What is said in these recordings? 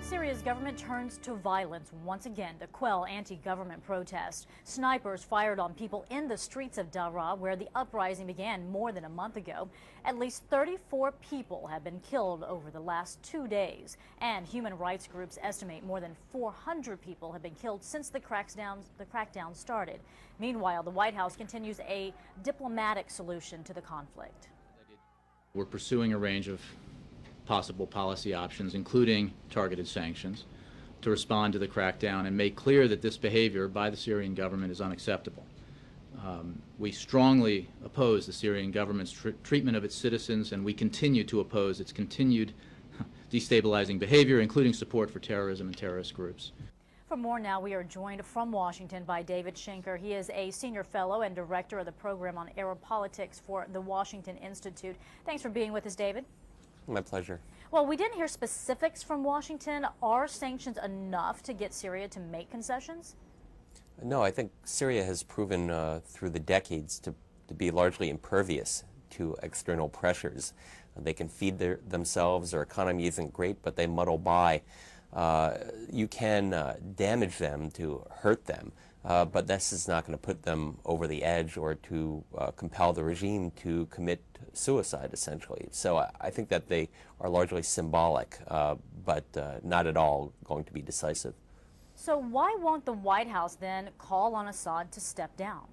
Syria's government turns to violence once again to quell anti-government protests. Snipers fired on people in the streets of Daraa, where the uprising began more than a month ago. At least 34 people have been killed over the last 2 days, and human rights groups estimate more than 400 people have been killed since the crackdown started. Meanwhile, the White House continues a diplomatic solution to the conflict. We're pursuing a range of possible policy options, including targeted sanctions, to respond to the crackdown and make clear that this behavior by the Syrian government is unacceptable. We strongly oppose the Syrian government's treatment of its citizens, and we continue to oppose its continued destabilizing behavior, including support for terrorism and terrorist groups. For more now, we are joined from Washington by David Schenker. He is a senior fellow and director of the program on Arab politics for the Washington Institute. Thanks for being with us, David. My pleasure. Well, we didn't hear specifics from Washington. Are sanctions enough to get Syria to make concessions? No, I think Syria has proven through the decades to be largely impervious to external pressures. They can feed themselves, their economy isn't great, but they muddle by. You can damage them to hurt them, but this is not going to put them over the edge or to compel the regime to commit suicide, essentially. So I think that they are largely symbolic, but not at all going to be decisive. So why won't the White House then call on Assad to step down?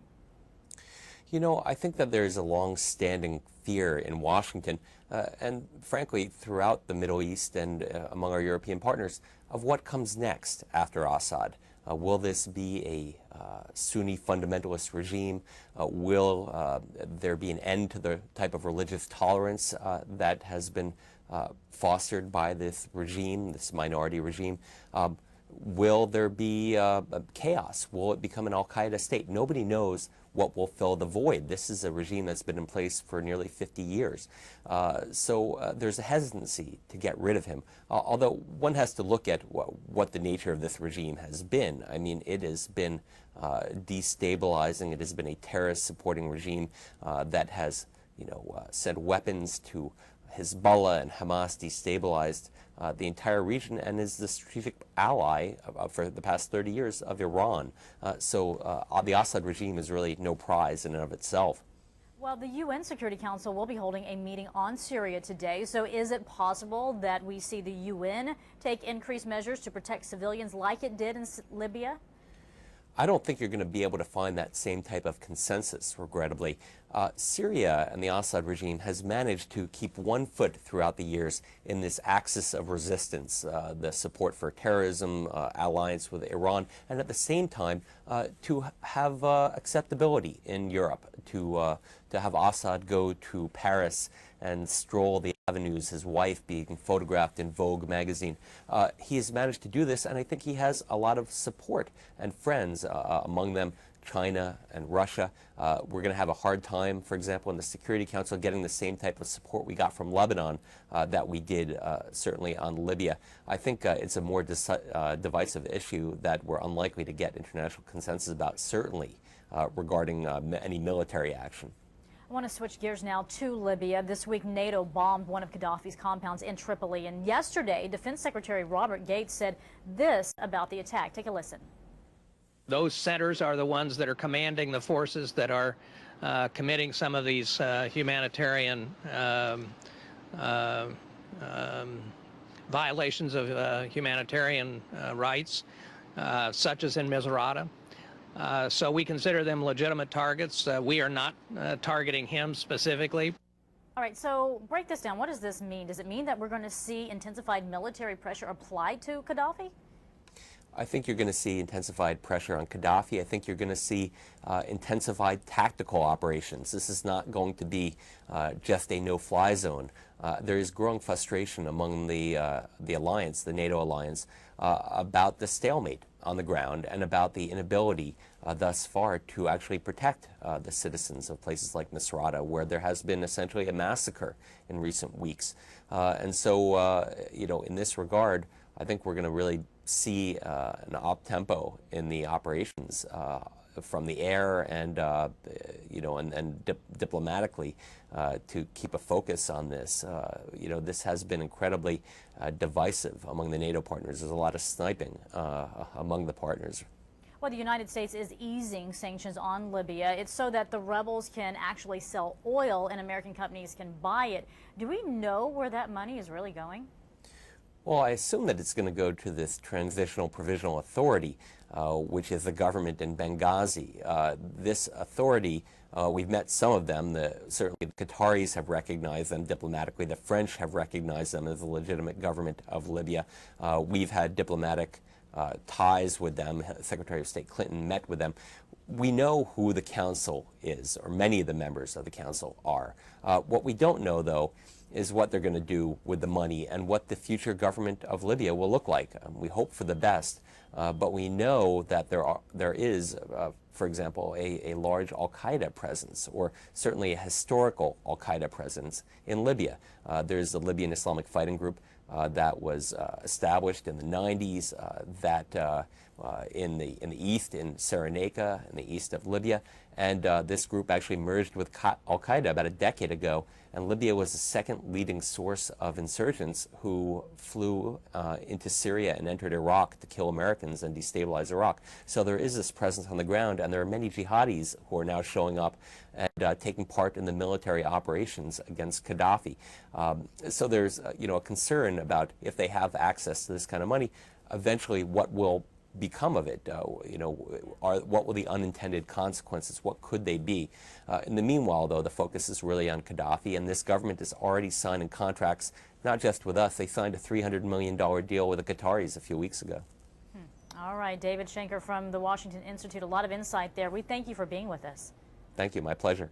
You know, I think that there's a long-standing fear in Washington and frankly throughout the Middle East and among our European partners of what comes next after Assad. Will this be a Sunni fundamentalist regime? Will there be an end to the type of religious tolerance that has been fostered by this regime, this minority regime? Will there be chaos? Will it become an al-Qaeda state? Nobody knows what will fill the void. This is a regime that's been in place for nearly 50 years. So there's a hesitancy to get rid of him, although one has to look at what the nature of this regime has been. I mean, it has been destabilizing. It has been a terrorist-supporting regime that has, sent weapons to Hezbollah and Hamas, destabilized the entire region, and is the strategic ally for the past 30 years of Iran. So the Assad regime is really no prize in and of itself. Well, the UN Security Council will be holding a meeting on Syria today. So is it possible that we see the UN take increased measures to protect civilians like it did in Libya? I don't think you're going to be able to find that same type of consensus, regrettably. Syria and the Assad regime has managed to keep one foot throughout the years in this axis of resistance, the support for terrorism, alliance with Iran, and at the same time to have acceptability in Europe, to have Assad go to Paris and stroll the avenues, his wife being photographed in Vogue magazine. He has managed to do this, and I think he has a lot of support and friends, among them China and Russia. We're going to have a hard time, for example, in the Security Council getting the same type of support we got from Lebanon that we did certainly on Libya. I think it's a more divisive issue that we're unlikely to get international consensus about, certainly regarding any military action. I want to switch gears now to Libya. This week, NATO bombed one of Gaddafi's compounds in Tripoli. And yesterday, Defense Secretary Robert Gates said this about the attack. Take a listen. Those centers are the ones that are commanding the forces that are committing some of these humanitarian violations of humanitarian rights, such as in Misrata. So we consider them legitimate targets. We are not targeting him specifically. All right, so break this down. What does this mean? Does it mean that we're going to see intensified military pressure applied to Gaddafi? I think you're going to see intensified pressure on Gaddafi. I think you're going to see intensified tactical operations. This is not going to be just a no-fly zone. There is growing frustration among the alliance, the NATO alliance, about the stalemate on the ground and about the inability thus far to actually protect the citizens of places like Misrata, where there has been essentially a massacre in recent weeks. And so, in this regard, I think we're going to really see an op-tempo in the operations from the air and diplomatically to keep a focus on this. This has been incredibly divisive among the NATO partners. There's a lot of sniping among the partners. Well, the United States is easing sanctions on Libya. It's so that the rebels can actually sell oil and American companies can buy it. Do we know where that money is really going? Well, I assume that it's going to go to this Transitional Provisional Authority, which is the government in Benghazi. This authority, we've met some of them. Certainly the Qataris have recognized them diplomatically. The French have recognized them as the legitimate government of Libya. We've had diplomatic ties with them. Secretary of State Clinton met with them. We know who the council is, or many of the members of the council are. What we don't know, though, is what they're going to do with the money and what the future government of Libya will look like. We hope for the best, but we know that there is, for example, a large al-Qaeda presence, or certainly a historical al-Qaeda presence in Libya. There's the Libyan Islamic Fighting Group that was established in the 90s, in the east, in Cyrenaica, in the east of Libya. And this group actually merged with al-Qaeda about a decade ago, and Libya was the second leading source of insurgents who flew into Syria and entered Iraq to kill Americans and destabilize Iraq. So there is this presence on the ground, and there are many jihadis who are now showing up and taking part in the military operations against Gaddafi. So there's a concern about, if they have access to this kind of money, eventually what will become of it? What will the unintended consequences? What could they be? In the meanwhile, though, the focus is really on Gaddafi, and this government is already signing contracts, not just with us. They signed a $300 million deal with the Qataris a few weeks ago. All right, David Schenker from the Washington Institute. A lot of insight there. We thank you for being with us. Thank you. My pleasure.